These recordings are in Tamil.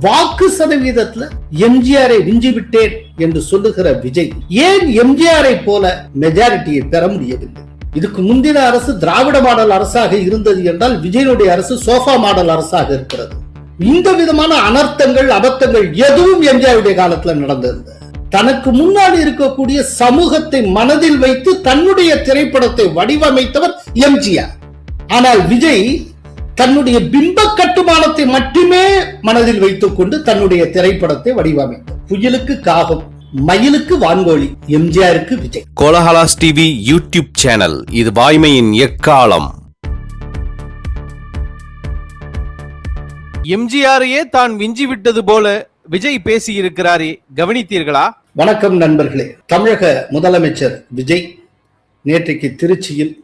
வாக்கு சதவீதத்துல எம்ஜிஆரை விஞ்சிவிட்டேன் என்று சொல்லுகிற விஜய் ஏன் எம்ஜிஆரை போல மெஜாரிட்டியை பெற முடியவில்லை? இதுக்கு முந்தின அரசு திராவிட மாடல் அரசாக இருந்தது என்றால் விஜயனுடைய அரசு சோஃபா மாடல் அரசாக இருக்கிறது. இந்த விதமான அனர்த்தங்கள் அபத்தங்கள் எதுவும் எம்ஜிஆருடைய காலத்துல நடந்திருந்தது. தனக்கு முன்னாடி இருக்கக்கூடிய சமூகத்தை மனதில் வைத்து தன்னுடைய திரைப்படத்தை வடிவமைத்தவர் எம்ஜிஆர். ஆனால் விஜய் தன்னுடைய பிம்ப கட்டுமானத்தை மட்டுமே மனதில் வைத்துக் கொண்டு தன்னுடைய திரைப்படத்தை வடிவமைத்தார். புயலுக்கு காகம், மயிலுக்கு வான்கோழி, எம்ஜிஆருக்கு Vijay. Kolahalas TV YouTube channel, இது வாய்மையின் எக்காலம். எம்ஜிஆரையே தான் விஞ்சி விட்டது போல விஜய் பேசி இருக்கிறாரே, கவனித்தீர்களா? வணக்கம் நண்பர்களே. தமிழக முதலமைச்சர் விஜய் நேற்றைக்கு திருச்சியில்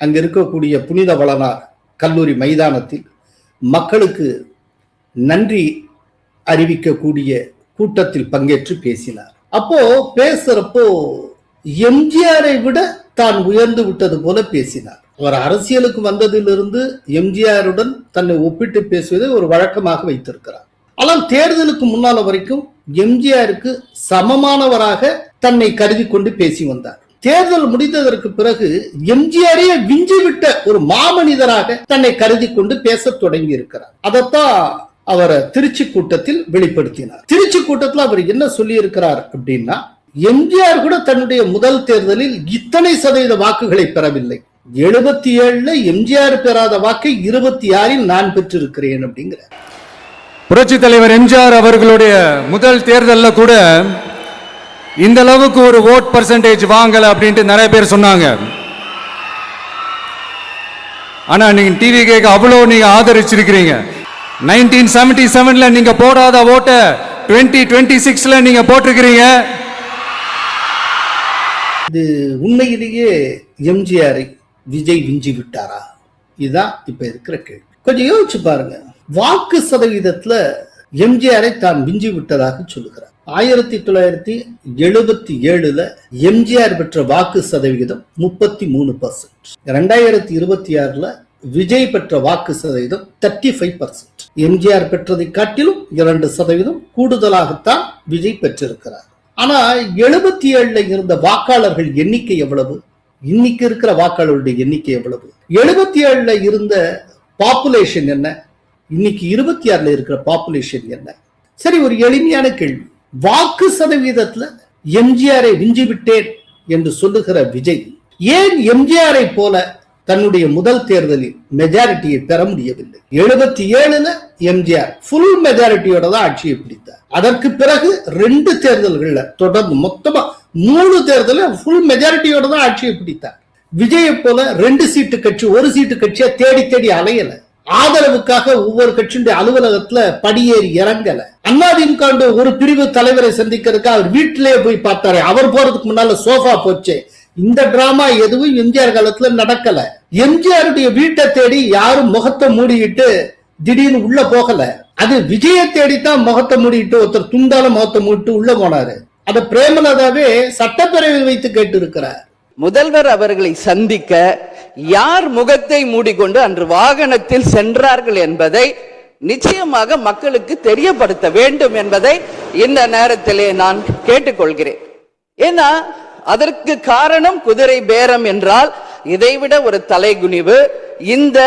அங்க இருக்கக்கூடிய புனித வளனார் கல்லூரி மைதானத்தில் மக்களுக்கு நன்றி அறிவிக்கக்கூடிய கூட்டத்தில் பங்கேற்று பேசினார். அப்போ பேசுறப்போ எம்ஜிஆரை விட தான் உயர்ந்து விட்டது போல பேசினார். அவர் அரசியலுக்கு வந்ததிலிருந்து எம்ஜிஆருடன் தன்னை ஒப்பிட்டு பேசுவதை ஒரு வழக்கமாக வைத்திருக்கிறார். ஆனால் தேர்தலுக்கு முன்னால வரைக்கும் எம்ஜிஆருக்கு சமமானவராக தன்னை கருதி கொண்டு பேசி வந்தார். தேர்தல் முடிந்ததற்கு பிறகு எம்ஜிஆரையே விஞ்சிவிட்ட ஒரு மாமனிதராக தன்னை கருதி கொண்டு பேச தொடங்கி இருக்கிறார். அதைத்தான் அவர் திருச்சி கூட்டத்தில் வெளிப்படுத்தினார். திருச்சி கூட்டத்தில் அவர் என்ன சொல்லி இருக்கிறார் அப்படின்னா, எம்ஜிஆர் கூட தன்னுடைய முதல் தேர்தலில் இத்தனை சதவீத வாக்குகளை பெறவில்லை. 77 எம்ஜிஆர் பெறாத வாக்கை 26 நான் பெற்றிருக்கிறேன் அப்படிங்கிறார். புரட்சி தலைவர் எம்ஜிஆர் அவர்களுடைய முதல் தேர்தலில் கூட இந்த அளவுக்கு ஒரு ஓட் பர்சன்டேஜ் வாங்கல அப்படின்ட்டு நிறைய பேர் சொன்னாங்க. ஆனா நீங்க டிவி கேட்க அவ்வளோ நீங்க ஆதரிச்சிருக்கிறீங்க. 1977 நீங்க போடாத ஓட்ட 2026 நீங்க போட்டிருக்கிறீங்க. இது உண்மையிலேயே எம்ஜிஆரை விஜய் விஞ்சி விட்டாரா? இதுதான் இப்ப இருக்கிற கேள்வி. கொஞ்சம் யோசிச்சு பாருங்க. வாக்கு சதவீதத்துல எம்ஜிஆரை தான் விஞ்சி விட்டதாக சொல்லுகிறார். 1977 எம்ஜிஆர் பெற்ற வாக்கு சதவிகிதம் 33%. 2026 விஜய் பெற்ற வாக்கு சதவீதம் 35%. எம்ஜிஆர் பெற்றதை காட்டிலும் 2% கூடுதலாகத்தான் விஜய் பெற்றிருக்கிறார். ஆனா 77 இருந்த வாக்காளர்கள் எண்ணிக்கை எவ்வளவு? இன்னைக்கு இருக்கிற வாக்காளர்களுடைய எண்ணிக்கை எவ்வளவு? 77 இருந்த பாப்புலேஷன் என்ன? இன்னைக்கு 26 இருக்கிற பாப்புலேஷன் என்ன? சரி, ஒரு எளிமையான கேள்வி. வாக்கு சதவீதத்துல எம்ஜிஆரை விஞ்சிவிட்டேன் என்று சொல்லுகிற விஜய் ஏன் எம்ஜிஆரை போல தன்னுடைய முதல் தேர்தலில் மெஜாரிட்டியை பெற முடியவில்லை? 77 எம்ஜிஆர் ஃபுல் மெஜாரிட்டியோட தான் ஆட்சியை பிடித்தார். அதற்கு பிறகு 2 தேர்தல்கள்ல தொடர்ந்து மொத்தமா 3 தேர்தலில் ஃபுல் மெஜாரிட்டியோட தான் ஆட்சியை பிடித்தார். விஜயை போல 2 சீட்டு கட்சி 1 சீட்டு கட்சியா தேடி தேடி அலையல. ஆதரவுக்காக ஒவ்வொரு கட்சியுடைய அலுவலகத்துல படியேறி இறங்கல. அதிமுக ஒரு பிரிவு தலைவரை சந்திக்கிறதுக்கு அவர் வீட்டிலேயே போய் பார்த்தாரு. அவர் போறதுக்கு முன்னால சோஃபா போச்சு. இந்த டிராமா எதுவும் எம்ஜிஆர் காலத்துல நடக்கல. எம்ஜிஆருடைய வீட்டை தேடி யாரும் முகத்தை மூடிட்டு திடீர்னு உள்ள போகல. அது விஜயை தேடித்தான் முகத்தை மூடிட்டு ஒருத்தர் துண்டால முகத்தை மூடிட்டு உள்ள போனாரு. அத பிரேமலதாவே சட்டப்பேரவையில் வைத்து கேட்டு இருக்கிறார். முதல்வர் அவர்களை சந்திக்க யார் முகத்தை மூடிக்கொண்டு அன்று வாகனத்தில் சென்றார்கள் என்பதை நிச்சயமாக மக்களுக்கு தெரியப்படுத்த வேண்டும் என்பதை இந்த நேரத்திலே நான் கேட்டுக்கொள்கிறேன். ஏன்னா அதற்கு காரணம் குதிரை பேரம் என்றால் இதைவிட ஒரு தலைகுனிவு இந்த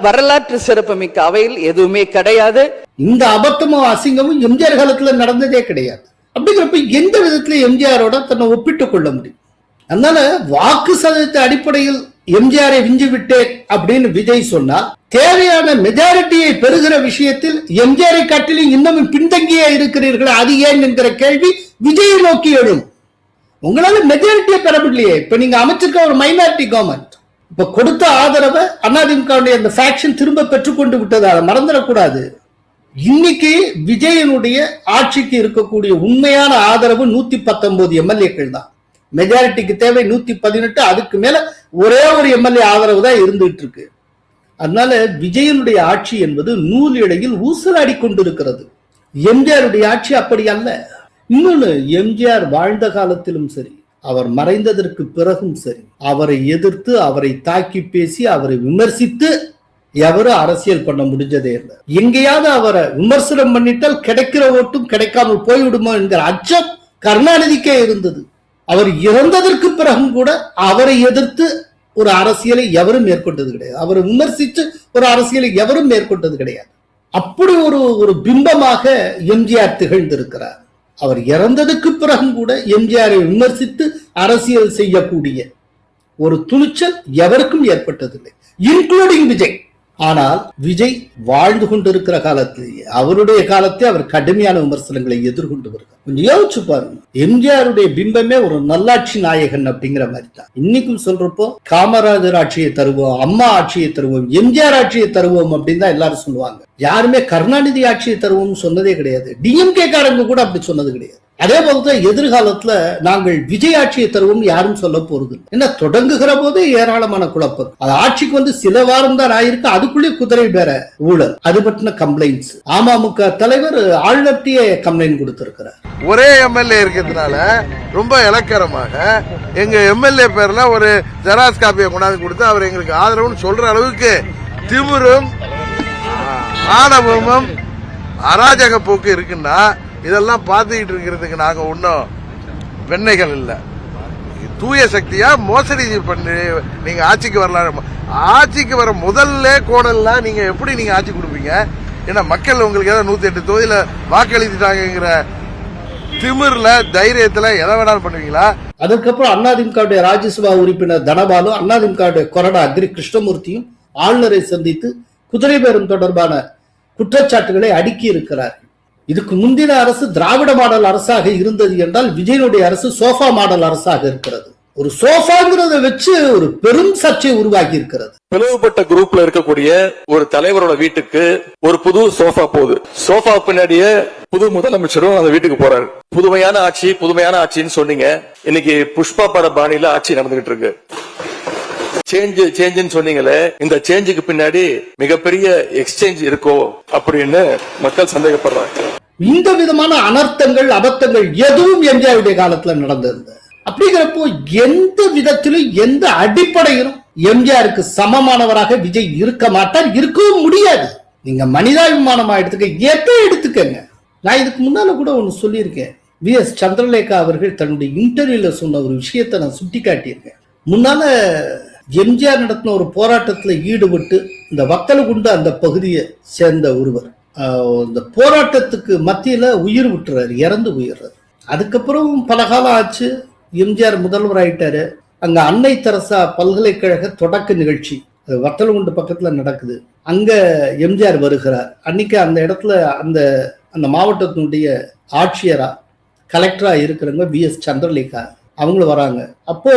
வரலாற்று சிறப்புமிக்க அவையில் எதுவுமே கிடையாது. இந்த அபத்தமும் அசிங்கமும் எம்ஜிஆர் காலத்துல நடந்ததே கிடையாது. அப்படிங்கிறப்ப எந்த விதத்துல எம்ஜிஆரோட தன்னை ஒப்பிட்டுக் கொள்ள முடியும்? அதனால வாக்கு சதவீத அடிப்படையில் எம்ஜிஆரை விஞ்சி விட்டேன் அப்படின்னு விஜய் சொன்னால், தேவையான மெஜாரிட்டியை பெறுகிற விஷயத்தில் எம்ஜிஆரை காட்டிலும் இன்னமும் பின்தங்கியே இருக்கிறீர்கள், அது ஏன் என்கிற கேள்வி விஜயை நோக்கி எழும். உங்களால மெஜாரிட்டியை பெற முடியலையே. இப்ப நீங்க அமைச்சிருக்க ஒரு மைனாரிட்டி கவர்மெண்ட், இப்ப கொடுத்த ஆதரவை அதிமுக அந்த ஃபேக்ஷன் திரும்ப பெற்றுக்கொண்டு விட்டது. அதை மறந்துடக்கூடாது. இன்னைக்கு விஜயனுடைய ஆட்சிக்கு இருக்கக்கூடிய உண்மையான ஆதரவு 119 எம்எல்ஏக்கள் தான். மெஜாரிட்டிக்கு தேவை 118. அதுக்கு மேல ஒரே ஒரு எம்எல்ஏ ஆதரவு தான் இருந்துட்டு இருக்கு. அதனால விஜயனுடைய ஆட்சி என்பது நூல் இடையில் ஊசலாடி கொண்டிருக்கிறது. எம்ஜிஆருடைய ஆட்சி அப்படி அல்ல. இன்னொன்னு, எம்ஜிஆர் வாழ்ந்த காலத்திலும் சரி, அவர் மறைந்ததற்கு பிறகும் சரி, அவரை எதிர்த்து அவரை தாக்கி பேசி அவரை விமர்சித்து எவரும் அரசியல் பண்ண முடிஞ்சதே இல்லை. எங்கேயாவது அவரை விமர்சனம் பண்ணிட்டால் கிடைக்கிற ஓட்டும் கிடைக்காமல் போய்விடுமோ என்கிற அச்சம் கருணாநிதிக்கே இருந்தது. அவர் இறந்ததற்கு பிறகும் கூட அவரை எதிர்த்து ஒரு அரசியலை எவரும் மேற்கொண்டது கிடையாது. அவரை விமர்சித்து ஒரு அரசியலை எவரும் மேற்கொண்டது கிடையாது. அப்படி ஒரு பிம்பமாக எம்ஜிஆர் திகழ்ந்திருக்கிறார். அவர் இறந்ததுக்கு பிறகும் கூட எம்ஜிஆரை விமர்சித்து அரசியல் செய்யக்கூடிய ஒரு துணிச்சல் எவருக்கும் ஏற்பட்டதில்லை, இன்க்ளூடிங் விஜய். ஆனால் விஜய் வாழ்ந்து கொண்டிருக்கிற காலத்திலேயே அவருடைய காலத்தை அவர் கடுமையான விமர்சனங்களை எதிர்கொண்டு வருகிறார். கொஞ்சம் யோசிச்சு பாருங்க, எம்ஜிஆருடைய பிம்பமே ஒரு நல்லாட்சி நாயகன் அப்படிங்கிற மாதிரி தான். இன்னைக்கும் சொல்றப்போ காமராஜர் ஆட்சியை தருவோம், அம்மா ஆட்சியை தருவோம், எம்ஜிஆர் ஆட்சியை தருவோம் அப்படின்னு தான் எல்லாரும் சொல்லுவாங்க. யாருமே கருணாநிதி ஆட்சியை தருவோம்னு சொன்னதே கிடையாது. டிஎம்கே காரங்க கூட அப்படி சொன்னது கிடையாது. அதே போலதான் எதிர்காலத்துல நாங்கள் விஜய் ஆட்சியை தருவோம் யாரும் சொல்ல போறது என்ன, தொடங்குகிற போதே ஏராளமான குழப்பம். அது ஆட்சிக்கு வந்து சில வாரம் தான் ஆயிருக்கு, அதுக்குள்ளே குதிரை பேர ஊழல், அது பற்றின கம்ப்ளைண்ட்ஸ். அமமுக தலைவர் ஆளுநர்கிட்டயே கம்ப்ளைண்ட் கொடுத்திருக்கிறார். ஒரே எம்எல்ஏ இருக்கிறதுனால ரொம்ப இலக்கரமாக எங்க எம்எல்ஏ பேர்ல ஒரு ஜெராக்ஸ் காப்பியை கொண்டாந்து கொடுத்து அவர் எங்களுக்கு ஆதரவுன்னு சொல்ற அளவுக்கு திமிரும் ஆணவமும் அராஜக போக்கு இருக்குன்னா இதெல்லாம் பார்த்துக்கிட்டு இருக்கிறதுக்கு நாங்க ஒன்றும் வெண்ணைகள் இல்லை. தூய சக்தியா மோசடி பண்ணி நீங்க ஆட்சிக்கு வரலாம். ஆட்சிக்கு வர முதல்ல கோடல்லாம் நீங்க எப்படி நீங்க ஆட்சி கொடுப்பீங்க? ஏன்னா மக்கள் உங்களுக்கு ஏதாவது 108 தொகுதியில வாக்களித்துட்டாங்கிற திமிர்ல தைரியத்துல எதை வேணாலும் பண்ணுவீங்களா? அதுக்கப்புறம் அதிமுக ராஜ்யசபா உறுப்பினர் தனபாலு, அதிமுக கொறடா அக்ரி கிருஷ்ணமூர்த்தியும் ஆளுநரை சந்தித்து குதிரை பேரம் தொடர்பான குற்றச்சாட்டுகளை அடுக்கி இருக்கிறார். இதுக்கு முந்தின அரசு திராவிட மாடல் அரசாக இருந்தது என்றால் விஜயனுடைய அரசு சோஃபா மாடல் அரசாக இருக்கிறது. ஒரு சோஃபாங்கிறத வச்சு ஒரு பெரும் சர்ச்சை உருவாக்கி இருக்கிறது. பிளவுபட்ட குரூப்ல இருக்கக்கூடிய ஒரு தலைவரோட வீட்டுக்கு ஒரு புது சோஃபா போகுது. சோஃபா பின்னாடியே புது முதலமைச்சரும் அந்த வீட்டுக்கு போறாரு. புதுமையான ஆட்சி புதுமையான ஆட்சின்னு சொன்னீங்க. இன்னைக்கு புஷ்பா பட பாணியில ஆட்சி நடந்துகிட்டு இருக்கு. சேஞ்சுன்னு சொன்னீங்களே, இந்த சேஞ்சுக்கு பின்னாடி மிகப்பெரிய எக்ஸ்சேஞ்ச் இருக்கோ அப்படின்னு மக்கள் சந்தேகப்படுறாங்க. இந்த விதமான அனர்த்தங்கள் அபத்தங்கள் எதுவும் எம்ஜிஆருடைய காலத்துல நடந்திருந்தது. அப்படிங்கிறப்போ எந்த விதத்திலும் எந்த அடிப்படையிலும் எம்ஜிஆருக்கு சமமானவராக விஜய் இருக்க மாட்டார், இருக்கவும் முடியாது. நீங்க மனிதாபிமானமா எடுத்துக்கங்க. நான் இதுக்கு முன்னால கூட ஒண்ணு சொல்லியிருக்கேன். வி.எஸ். சந்திரலேகா அவர்கள் தன்னுடைய இன்டர்வியூல சொன்ன ஒரு விஷயத்தை நான் சுட்டி காட்டியிருக்கேன். முன்னால எம்ஜிஆர் நடத்தின ஒரு போராட்டத்துல ஈடுபட்டு இந்த வத்தலகுண்டு அந்த பகுதியை சேர்ந்த ஒருவர் இந்த போராட்டத்துக்கு மத்தியில உயிர் விட்டுறாரு, இறந்து போயிடுறாரு. அதுக்கப்புறம் பல காலம் ஆச்சு, எம்ஜிஆர் முதல்வர் ஆயிட்டாரு. அங்க அன்னை தெரசா பல்கலைக்கழக தொடக்க நிகழ்ச்சி வத்தலகுண்டு பக்கத்துல நடக்குது. அங்க எம்ஜிஆர் வருகிறார். அன்னைக்கு அந்த இடத்துல அந்த மாவட்டத்தினுடைய ஆட்சியரா கலெக்டரா இருக்கிறவங்க வி.எஸ். சந்திரலேகா அவங்களும் வராங்க. அப்போ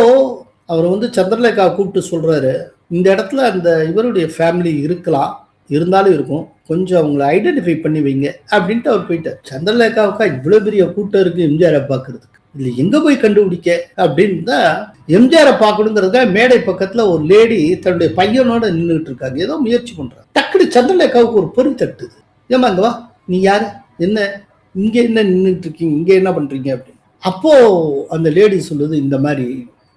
அவர் சந்திரலேகா கூப்பிட்டு சொல்றாரு, இந்த இடத்துல அந்த இவருடைய ஃபேமிலி இருக்கலாம், இருந்தாலும் இருக்கும், கொஞ்சம் அவங்களை ஐடென்டிஃபை பண்ணி வைங்க அப்படின்ட்டு அவர் போயிட்டார். சந்திரலேகாவுக்கா இவ்வளவு பெரிய கூட்டம் இருக்கு எம்ஜிஆரை பார்க்கறதுக்கு, இல்ல எங்க போய் கண்டுபிடிக்க அப்படின்னு தான் எம்ஜிஆரை பார்க்கணுங்கிறதுக்காக மேடை பக்கத்துல ஒரு லேடி தன்னுடைய பையனோட நின்றுட்டு இருக்காங்க, ஏதோ முயற்சி பண்றாங்க. டக்குனு சந்திரலேகாவுக்கு ஒரு பொறி தட்டுது, ஏமா இங்க வா, நீ யாரு, என்ன இங்க என்ன நின்றுட்டு இருக்கீங்க, இங்க என்ன பண்றீங்க அப்படின்னு. அப்போ அந்த லேடி சொல்லுது, இந்த மாதிரி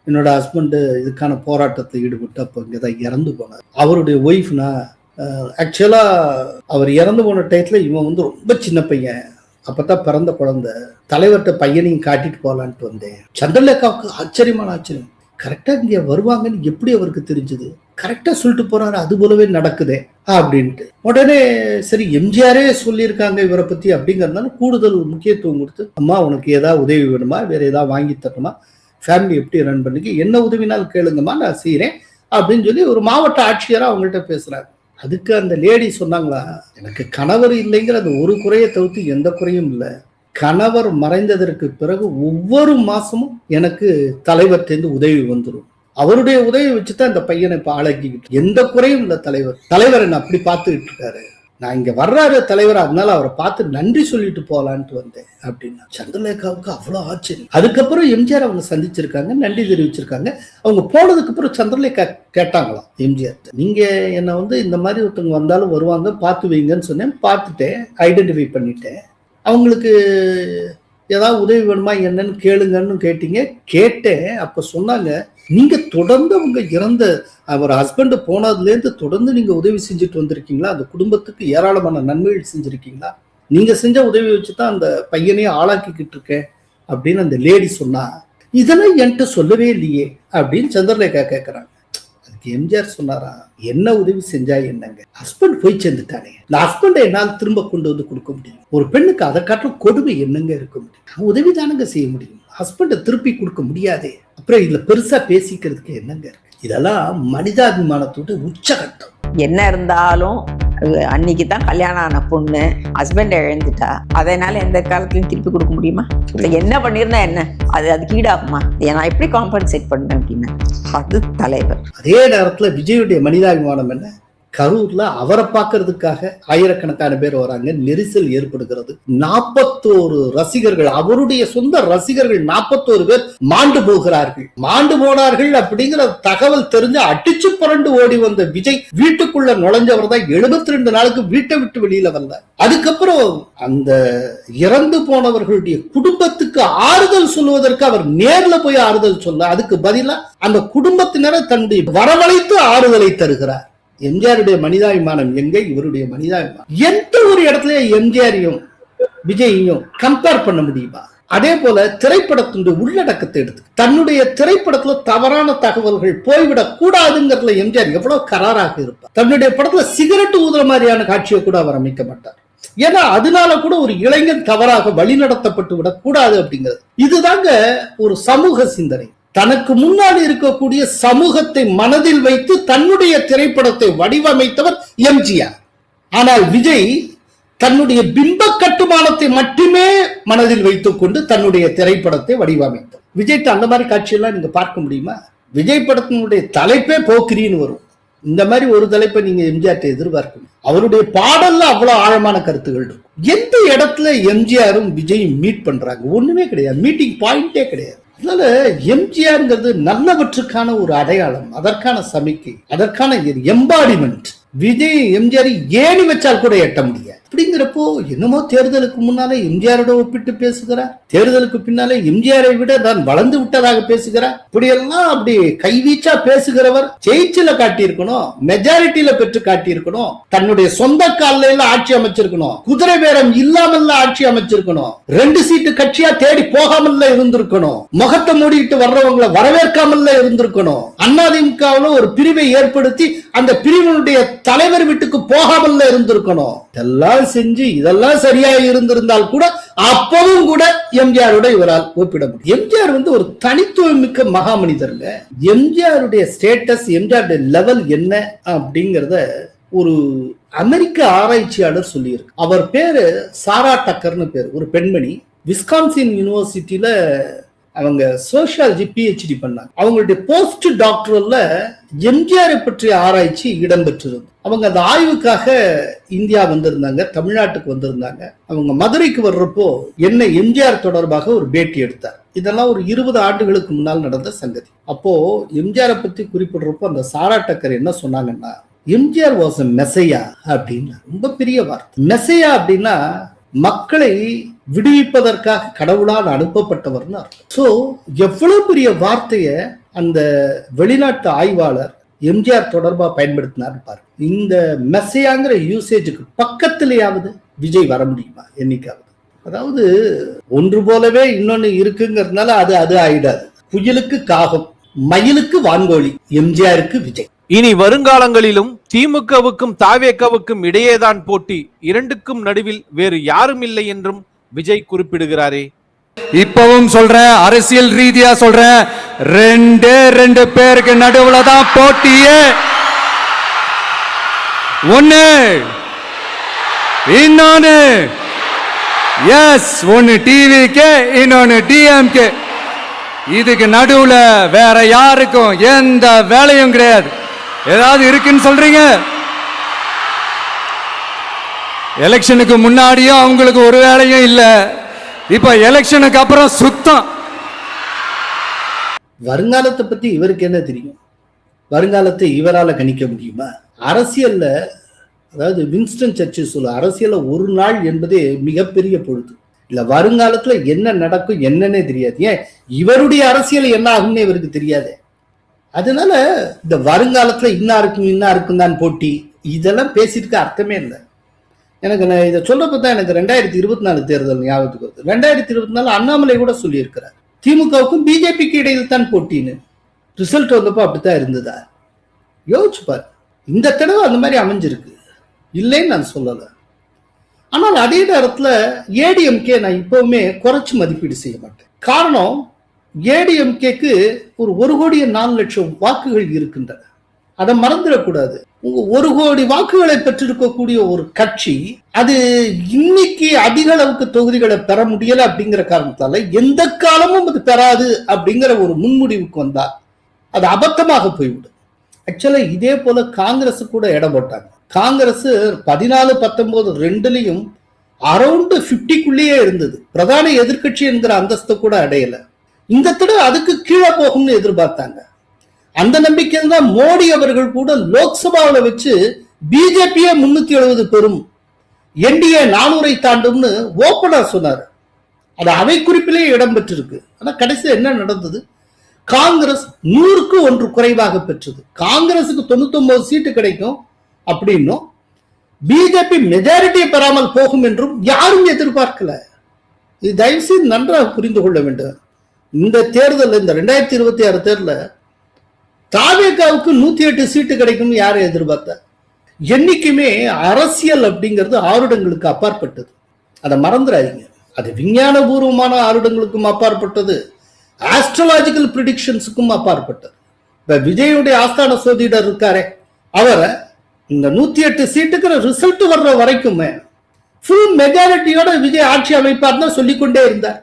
என்னோட ஹஸ்பண்டு இதுக்கான போராட்டத்தில் ஈடுபட்டு அப்போ இங்கதான் இறந்து போனார். அவருடைய ஒய்ஃப்னா ஆக்சுவலா அவர் இறந்து போன டயத்துல இவன் ரொம்ப சின்ன பையன், அப்பதான் பிறந்த குழந்தை, தலைவர்கிட்ட பையனையும் காட்டிட்டு போலான்ட்டு வந்தேன். சந்திரலேகாவுக்கு ஆச்சரியமான ஆச்சரியம், கரெக்டா இங்க வருவாங்கன்னு எப்படி அவருக்கு தெரிஞ்சது, கரெக்டா சொல்லிட்டு போறாரு, அது போலவே நடக்குதே அப்படின்ட்டு. உடனே சரி எம்ஜிஆரே சொல்லியிருக்காங்க இவரை பத்தி அப்படிங்கறதுனால கூடுதல் முக்கியத்துவம் கொடுத்து, அம்மா உனக்கு ஏதாவது உதவி வேணுமா, வேற ஏதாவது வாங்கி தரணுமா, ஃபேமிலி எப்படி ரன் பண்ணிக்க, என்ன உதவினாலும் கேளுங்கம்மா நான் செய்யறேன் அப்படின்னு சொல்லி ஒரு மாவட்ட ஆட்சியரா அவங்கள்ட்ட பேசுறாரு. அதுக்கு அந்த லேடி சொன்னாங்களா, எனக்கு கணவர் இல்லைங்கிற அந்த ஒரு குறையை தவிர்த்து எந்த குறையும் இல்லை, கணவர் மறைந்ததற்கு பிறகு ஒவ்வொரு மாசமும் எனக்கு தலைவர்கிட்ட உதவி வந்துடும், அவருடைய உதவி வச்சுதான் இந்த பையனை இப்ப ஆளாக்கிக்கிட்டு, எந்த குறையும் இல்லை, தலைவர் என்ன அப்படி பார்த்துக்கிட்டு இருக்காரு, நான் இங்க வர்றாரு தலைவர், அதனால அவரை பார்த்து நன்றி சொல்லிட்டு போலான்ட்டு வந்தேன் அப்படின்னா. சந்திரலேகாவுக்கு அவ்வளவு ஆச்சரியம். அதுக்கப்புறம் எம்ஜிஆர் அவங்க சந்திச்சிருக்காங்க, நன்றி தெரிவிச்சிருக்காங்க. அவங்க போனதுக்கு அப்புறம் சந்திரலேகா கேட்டாங்களாம் எம்ஜிஆர், நீங்க என்ன இந்த மாதிரி ஒருத்தவங்க வந்தாலும் வருவாங்க பார்த்து வைங்கன்னு சொன்னேன், பார்த்துட்டேன், ஐடென்டிஃபை பண்ணிட்டேன், அவங்களுக்கு ஏதாவது உதவி வேணுமா என்னன்னு கேளுங்கன்னு கேட்டீங்க, கேட்டேன். அப்ப சொன்னாங்க நீங்க தொடர்ந்து அவங்க இறந்த அவர் ஹஸ்பண்ட் போனதுல இருந்து தொடர்ந்து நீங்க உதவி செஞ்சுட்டு வந்திருக்கீங்களா? அந்த குடும்பத்துக்கு ஏராளமான நன்மைகள் செஞ்சிருக்கீங்களா? நீங்க செஞ்ச உதவி வச்சுதான் அந்த பையனையே ஆளாக்கிக்கிட்டு இருக்கேன் அப்படின்னு அந்த லேடி சொன்னா, இதெல்லாம் என்கிட்ட சொல்லவே இல்லையே அப்படின்னு சந்திரலேகா கேட்கிறாங்க. அதுக்கு எம்ஜிஆர் சொன்னாரா, என்ன உதவி செஞ்சா என்னங்க, ஹஸ்பண்ட் போய் சேர்ந்துட்டானே, இந்த ஹஸ்பண்டை என்னால் திரும்ப கொண்டு வந்து கொடுக்க முடியும். ஒரு பெண்ணுக்கு அதை காட்டிலும் கொடுமை என்னங்க இருக்க முடியும்? உதவி தானங்க செய்ய முடியும், ஹஸ்பண்டை திருப்பி கொடுக்க முடியாதே. அப்புறம் இதுல பெருசா பேசிக்கிறதுக்கு என்னங்க இருக்கு? இதெல்லாம் மனிதாபிமானத்தோட உச்சகட்டம். என்ன இருந்தாலும் அன்னைக்கு தான் கல்யாணம் ஆன பொண்ணு ஹஸ்பண்ட் இழந்துட்டா, அதனால எந்த காலத்துலையும் திருப்பி கொடுக்க முடியுமா? இல்லை என்ன பண்ணியிருந்தா என்ன, அதுக்கு ஈடாகுமா? நான் எப்படி காம்பன்சேட் பண்ணேன் அப்படின்னா அது தலைவர். அதே நேரத்துல விஜயுடைய மனிதாபிமானம் என்ன, கரூர்ல அவரை பார்க்கறதுக்காக ஆயிரக்கணக்கான பேர் வராங்க, நெரிசல் ஏற்படுகிறது. 41 ரசிகர்கள், அவருடைய சொந்த ரசிகர்கள் 41 பேர் மாண்டு போனார்கள் அப்படிங்கிற தகவல் தெரிஞ்சு அடிச்சு புரண்டு ஓடி வந்த விஜய் வீட்டுக்குள்ள நுழைஞ்சவர் தான் 72 நாளுக்கு வீட்டை விட்டு வெளியில வரல. அதுக்கப்புறம் அந்த இறந்து போனவர்களுடைய குடும்பத்துக்கு ஆறுதல் சொல்லுவதற்கு அவர் நேர்ல போய் ஆறுதல் சொல்ல, அதுக்கு பதிலா அந்த குடும்பத்தினரை தன்னுடைய வரவழைத்து ஆறுதலை தருகிறார். எம்ஜிஆருடைய மனிதாபிமானம் எங்க, இவருடைய மனிதாபிமானம் எந்த ஒரு இடத்துல எம்ஜிஆரையும் விஜயையும் கம்பேர் பண்ண முடியுமா? அதே போல திரைப்படத்தினுடைய உள்ளடக்கத்தை எடுத்து தன்னுடைய திரைப்படத்துல தவறான தகவல்கள் போய்விடக் கூடாதுங்கிறதுல எம்ஜிஆர் எவ்வளவு கராராக இருப்பார். தன்னுடைய படத்துல சிகரெட் ஊதுற மாதிரியான காட்சியை கூட அவர் அமைக்க மாட்டார். ஏன்னா அதனால கூட ஒரு இளைஞன் தவறாக வழிநடத்தப்பட்டு விடக் கூடாது அப்படிங்கிறது. இதுதாங்க ஒரு சமூக சிந்தனை. தனக்கு முன்னாடி இருக்கக்கூடிய சமூகத்தை மனதில் வைத்து தன்னுடைய திரைப்படத்தை வடிவமைத்தவர் எம்ஜிஆர். ஆனால் விஜய் தன்னுடைய பிம்ப கட்டுமானத்தை மட்டுமே மனதில் வைத்துக் கொண்டு தன்னுடைய திரைப்படத்தை வடிவமைத்தார். விஜய்க்கு அந்த மாதிரி காட்சியெல்லாம் நீங்க பார்க்க முடியுமா? விஜய் படத்தினுடைய தலைப்பே போக்கிரின்னு வரும். இந்த மாதிரி ஒரு தலைப்பை நீங்க எம்ஜிஆர் எதிர்பார்க்கணும். அவருடைய பாடல்ல அவ்வளவு ஆழமான கருத்துகள் இருக்கும். எந்த இடத்துல எம்ஜிஆரும் விஜயும் மீட் பண்றாங்க? ஒண்ணுமே கிடையாது, மீட்டிங் பாயிண்டே கிடையாது. அதனால எம்ஜிஆர்ங்கிறது நல்லவற்றுக்கான ஒரு அடையாளம், அதற்கான சமிக்கை, அதற்கான எம்பாடிமெண்ட். விஜய் எம்ஜிஆர் ஏணி வச்சால் கூட எட்ட முடியாது. அப்படிங்கிறப்போ என்னமோ தேர்தலுக்கு முன்னால எம்ஜிஆரோட ஒப்பிட்டு பேசுகிறார், தேர்தலுக்கு பின்னாலே எம்ஜிஆரை விட நான் வளர்ந்து விட்டதாக பேசுகிறார். இப்படியெல்லாம் அப்படி கைவீச்சா பேசுகிறவர் ஜெயிச்சில காட்டியிருக்கணும், மெஜாரிட்டியில பெற்று காட்டியிருக்கணும், தன்னுடைய சொந்த காலையில ஆட்சி அமைச்சிருக்கணும், குதிரை பேரம் இல்லாமல்ல ஆட்சி அமைச்சிருக்கணும், 2 சீட்டு கட்சியா தேடி போகாமல்ல இருந்திருக்கணும், முகத்தை மூடிட்டு வர்றவங்களை வரவேற்காமல்ல இருந்திருக்கணும், அதிமுகவுல ஒரு பிரிவை ஏற்படுத்தி அந்த பிரிவினுடைய தலைவர் வீட்டுக்கு போகாமல்ல இருந்திருக்கணும். இதெல்லாம் செஞ்சு இதெல்லாம் சரியா இருந்திருந்தால் கூட அப்பவும் கூட எம்ஜிஆரோட இவரால் ஒப்பிட முடியும். எம்ஜிஆர் ஒரு தனித்துவம் மிக்க மகா மனிதர்ல. எம்ஜிஆருடைய ஸ்டேட்டஸ், எம்ஜிஆருடைய லெவல் என்ன அப்படிங்கறத ஒரு அமெரிக்க ஆராய்ச்சியாளர் சொல்லியிருக்கு. அவர் பேரு சாரா டக்கர்னு பேரு, ஒரு பெண்மணி. விஸ்கான்சின் யூனிவர்சிட்டியில அவங்க சோசியாலஜி PhD பண்ணாங்க. அவங்களுடைய போஸ்ட் டாக்டரல்ல எம்ஜிஆரை பற்றிய ஆராய்ச்சி இடம்பெற்றிருந்தது. அவங்க அந்த ஆய்வுக்காக இந்தியா வந்திருந்தாங்க, தமிழ்நாட்டுக்கு வந்திருந்தாங்க. அவங்க மதுரைக்கு வர்றப்போ என்ன எம்ஜிஆர் தொடர்பாக ஒரு பேட்டி எடுத்தார். இதெல்லாம் ஒரு 20 ஆண்டுகளுக்கு முன்னால் நடந்த சங்கதி. அப்போ எம்ஜிஆரை பத்தி குறிப்பிடுறப்போ அந்த சாரா டக்கர் என்ன சொன்னாங்கன்னா, எம்ஜிஆர் வாஸ் எ மெசையா அப்படின்னு. ரொம்ப பெரிய வார்த்தை. மெசையா அப்படின்னா மக்களை விடுவிப்பதற்காக கடவுளால் அனுப்பப்பட்டவர்னு அர்த்தம். சோ எவ்வளவு பெரிய வார்த்தைய அந்த வெளிநாட்டு ஆய்வாளர் எம்ஜிஆர் தொடர்பா பயன்படுத்தினார் பாரு. இந்த மெசையாங்கிற யூசேஜுக்கு பக்கத்திலேயாவது விஜய் வர முடியுமா என்னைக்காவது? அதாவது ஒன்று போலவே இன்னொன்னு இருக்குங்கிறதுனால அது ஆயிடாது. புயலுக்கு காகம், மயிலுக்கு வான்கோழி, எம்ஜிஆருக்கு விஜய். இனி வருங்காலங்களிலும் திமுகவுக்கும் தாவேகாவுக்கும் இடையேதான் போட்டி, இரண்டுக்கும் நடுவில் வேறு யாரும் இல்லை என்றும் விஜய் குறிப்பிடுகிறாரே. இப்பவும் சொல்றேன், அரசியல் ரீதியா சொல்றேன், 2 பேருக்கு நடுவுல தான் போட்டியே. ஒன்னு இன்னொன்னு எஸ், ஒன்னு டிவிகே, இன்னொன்னு டிஎம்கே. இதுக்கு நடுவுல வேற யாருக்கும் எந்த வேலையும் கிடையாது. ஏதாவது இருக்குன்னு சொல்றீங்க? எலெக்ஷனுக்கு முன்னாடியும் அவங்களுக்கு ஒரு வேலையும் இல்ல, இப்ப எலெக்ஷனுக்கு அப்புறம் சுத்தம். வருங்காலத்தை பத்தி இவருக்கு என்ன தெரியும்? வருங்காலத்தை இவரால கணிக்க முடியுமா? அரசியல்ல, அதாவது வின்ஸ்டன் சர்ச்சில் சொல்ல, அரசியல்ல ஒரு நாள் என்பதே மிகப்பெரிய பொழுது. இல்ல வருங்காலத்துல என்ன நடக்கும் என்னன்னே தெரியாது. ஏன் இவருடைய அரசியல் என்ன ஆகும்னு இவருக்கு தெரியாது. அதனால இந்த வருங்காலத்துல இன்னாருக்கும் தான் போட்டி, இதெல்லாம் பேசிட்டு அர்த்தமே இல்லை. எனக்கு நான் இதை சொல்றப்ப தான் எனக்கு 2024 தேர்தல் ஞாபகத்துக்கு வருது. 2024 அண்ணாமலை கூட சொல்லியிருக்கிறார், திமுகவுக்கும் பிஜேபிக்கு இடையில் தான் போட்டின்னு. ரிசல்ட் வந்தப்போ அப்படித்தான் இருந்ததா? யோசிச்சு பாரு. இந்த தடவை அந்த மாதிரி அமைஞ்சிருக்கு, இல்லைன்னு நான் சொல்லல. ஆனால் அதே நேரத்துல ஏடிஎம்கே நான் இப்பவுமே குறைச்சு மதிப்பீடு செய்ய மாட்டேன். காரணம், ஏடிஎம்கேக்கு ஒரு 1,04,00,000 வாக்குகள் இருக்கின்றன. அதை மறந்துடக்கூடாது. உங்க 1 கோடி வாக்குகளை பெற்றிருக்கக்கூடிய ஒரு கட்சி அது இன்னைக்கு அதிக அளவுக்கு தொகுதிகளை பெற முடியல அப்படிங்கிற காரணத்தால எந்த காலமும் அது பெறாது அப்படிங்கிற ஒரு முன்முடிவுக்கு வந்தா அது அபத்தமாக போய்விடும். ஆக்சுவலா இதே போல காங்கிரஸ் கூட இடம் போட்டாங்க. காங்கிரஸ் 14, 19 ரெண்டுலையும் அரௌண்ட் 50க்குள்ளேயே இருந்தது. பிரதான எதிர்கட்சி என்கிற அந்தஸ்தை கூட அடையல. இந்த தடவை அதுக்கு கீழே போகும்னு எதிர்பார்த்தாங்க. அந்த நம்பிக்கையில் தான் மோடி அவர்கள் கூட லோக்சபாவில் வச்சு பிஜேபியே 370 பெறும், என்டிஏ 400 தாண்டும்னு ஓப்பனா சொன்னார். அது அவை குறிப்பிலேயே இடம்பெற்றிருக்கு. ஆனா கடைசியில் என்ன நடந்தது? காங்கிரஸ் 100க்கு 1 குறைவாக பெற்றது. காங்கிரசுக்கு 99 சீட்டு கிடைக்கும் அப்படின்னும் பிஜேபி மெஜாரிட்டியை பெறாமல் போகும் என்றும் யாரும் எதிர்பார்க்கல. இது தயவு செய்து நன்றாக புரிந்து கொள்ள வேண்டும். இந்த தேர்தல், இந்த 2026 தேர்தலில் தாவேகாவுக்கு 108 சீட்டு கிடைக்கும் யாரும் எதிர்பார்த்த? என்னைக்குமே அரசியல் அப்படிங்கிறது ஆருடங்களுக்கு அப்பாற்பட்டது, அதை மறந்துடாதீங்க. அது விஞ்ஞானபூர்வமான ஆருடங்களுக்கும் அப்பாற்பட்டது, ஆஸ்ட்ராலஜிக்கல் ப்ரிடிக்ஷன்ஸுக்கும் அப்பாற்பட்டது. இப்ப விஜயுடைய ஆஸ்தான சோதிடர் இருக்காரே, அவரை இந்த 108 சீட்டுக்கு ரிசல்ட் வர்ற வரைக்குமே ஃபுல் மெஜாரிட்டியோட விஜய் ஆட்சி அமைப்பார்னு சொல்லிக்கொண்டே இருந்தார்.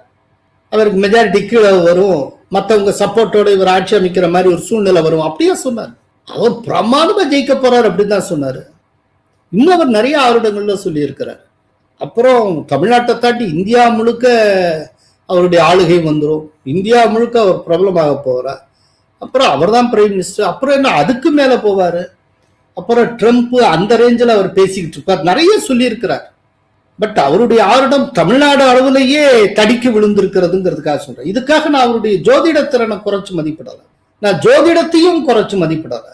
அவருக்கு மெஜாரிட்டி கீழே வரும், மற்றவங்க சப்போர்ட்டோட இவர் ஆட்சி அமைக்கிற மாதிரி ஒரு சூழ்நிலை வரும் அப்படியே சொன்னார். அவர் பிரமாதமா ஜெயிக்க போறார் அப்படின்னு தான் சொன்னாரு. இன்னும் அவர் நிறைய ஆருடங்கள்ல சொல்லி இருக்கிறார். அப்புறம் தமிழ்நாட்டை தாண்டி இந்தியா முழுக்க அவருடைய ஆளுகை வந்துடும், இந்தியா முழுக்க அவர் பிரபலமாக போகிறார். அப்புறம் அவர் தான் பிரைம் மினிஸ்டர். அப்புறம் என்ன அதுக்கு மேல போவாரு. அப்புறம் ட்ரம்ப் அந்த ரேஞ்சில் அவர் பேசிக்கிட்டு இருப்பார், நிறைய சொல்லி இருக்கிறார். பட் அவருடைய ஆருடம் தமிழ்நாடு அளவுலேயே தடிக்கு விழுந்திருக்கிறதுங்கிறதுக்காக சொல்றேன். இதுக்காக நான் அவருடைய ஜோதிட திறனை குறைச்சு மதிப்பிடல, நான் ஜோதிடத்தையும் குறைச்சு மதிப்பிடல.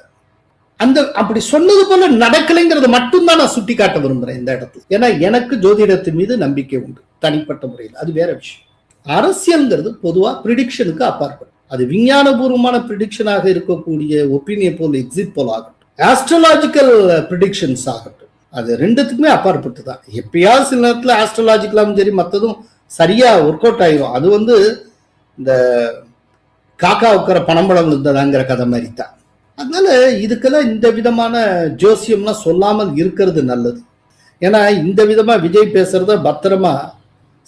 அந்த அப்படி சொன்னது போல நடக்கலைங்கிறத மட்டும்தான் நான் சுட்டி காட்ட விரும்புறேன் இந்த இடத்துல. ஏன்னா எனக்கு ஜோதிடத்தின் மீது நம்பிக்கை உண்டு தனிப்பட்ட முறையில், அது வேற விஷயம். அரசியல்ங்கிறது பொதுவா ப்ரிடிக்ஷனுக்கு அப்பாற்படும். அது விஞ்ஞானபூர்வமான ப்ரிடிக்ஷனாக இருக்கக்கூடிய ஒப்பீனியன் போல், எக்ஸிட் போல் ஆகட்டும், ஆஸ்ட்ராலஜிக்கல் ப்ரிடிக்ஷன்ஸ் ஆகட்டும், அது ரெண்டுத்துக்குமே அப்பாற்பட்டு தான். எப்பயாவது சில நேரத்தில் ஆஸ்ட்ராலஜிக்கலாவும் சரி மற்றதும் சரியா ஒர்க் அவுட் ஆயிரும். அது இந்த காக்கா உட்கிற பணம்பழம் இருந்ததாங்கிற கதை மாதிரி தான். அதனால இதுக்கெல்லாம் இந்த விதமான ஜோசியம்லாம் சொல்லாமல் இருக்கிறது நல்லது. ஏன்னா இந்த விதமா விஜய் பேசுறத பத்திரமா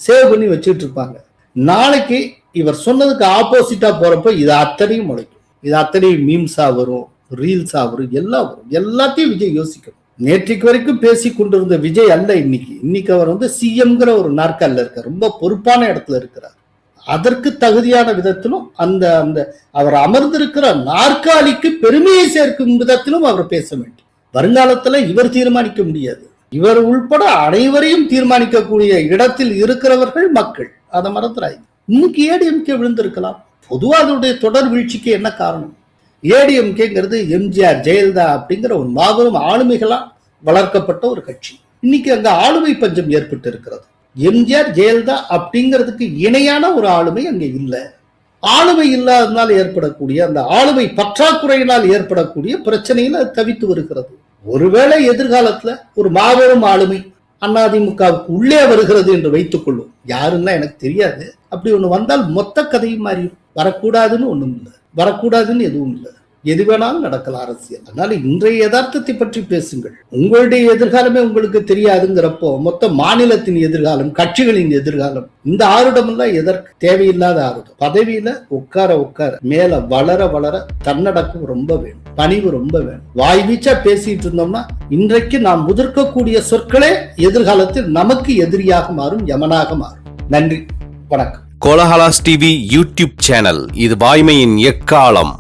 சேவ் பண்ணி வச்சுட்டு இருப்பாங்க. நாளைக்கு இவர் சொன்னதுக்கு ஆப்போசிட்டா போறப்ப இது அத்தனையும் முளைக்கும், இது அத்தனையும் மீம்ஸா வரும், ரீல்ஸா வரும், எல்லாம் வரும். எல்லாத்தையும் விஜய் யோசிக்கணும். நேற்றைக்கு வரைக்கும் பேசி கொண்டிருந்த விஜய் அல்ல இன்னைக்கு அவர் சிஎம்ங்கிற ஒரு நாற்காலில் இருக்கார், ரொம்ப பொறுப்பான இடத்துல இருக்கிறார். அதற்கு தகுதியான விதத்திலும் அந்த அந்த அவர் அமர்ந்திருக்கிற நாற்காலிக்கு பெருமையை சேர்க்கும் விதத்திலும் அவர் பேச வேண்டும். வருங்காலத்துல இவர் தீர்மானிக்க முடியாது, இவர் உள்பட அனைவரையும் தீர்மானிக்கக்கூடிய இடத்தில் இருக்கிறவர்கள் மக்கள், அதை மறந்துடாது. இன்னைக்கு ஏடிஎம்கே விழுந்திருக்கலாம். பொதுவாக அதனுடைய தொடர் வீழ்ச்சிக்கு என்ன காரணம்? ஏடிஎம்கேங்கிறது எம்ஜிஆர் ஜெயலலிதா அப்படிங்கிற ஒரு மாபெரும் ஆளுமைகளா வளர்க்கப்பட்ட ஒரு கட்சி. இன்னைக்கு அங்க ஆளுமை பஞ்சம் ஏற்பட்டு இருக்கிறது. எம்ஜிஆர் ஜெயலலிதா அப்படிங்கிறதுக்கு இணையான ஒரு ஆளுமை அங்க இல்லை. ஆளுமை இல்லாதனால் ஏற்படக்கூடிய அந்த ஆளுமை பற்றாக்குறையினால் ஏற்படக்கூடிய பிரச்சனையில தவித்து வருகிறது. ஒருவேளை எதிர்காலத்துல ஒரு மாபெரும் ஆளுமை அதிமுகவுக்கு உள்ளே வருகிறது என்று வைத்துக் கொள்ளும், யாருன்னா எனக்கு தெரியாது. அப்படி ஒண்ணு வந்தால் மொத்த கதையும் மாறி வரக்கூடாதுன்னு ஒண்ணும் இல்லை, வரக்கூடாதுன்னு எதுவும் இல்லை, எது வேணாலும் நடக்கலாம் அரசியல். அதனால இன்றைய யதார்த்தத்தை பற்றி பேசுங்கள். உங்களுடைய எதிர்காலமே உங்களுக்கு தெரியாதுங்கிறப்போ மொத்த மாநிலத்தின் எதிர்காலம், கட்சிகளின் எதிர்காலம், இந்த ஆருடம் எல்லாம் எதற்கு? தேவையில்லாத ஆருடம். பதவியில உட்கார மேல வளர வளர தன்னடக்கம் ரொம்ப வேணும், பணிவு ரொம்ப வேணும். வாய் வீச்சா பேசிட்டு இருந்தோம்னா இன்றைக்கு நாம் முதிர்க்கக்கூடிய சொற்களே எதிர்காலத்தில் நமக்கு எதிரியாக மாறும், யமனாக மாறும். நன்றி, வணக்கம். கோலஹலாஸ் டிவி யூடியூப் சேனல், இது வாய்மையின் எக்காலம்.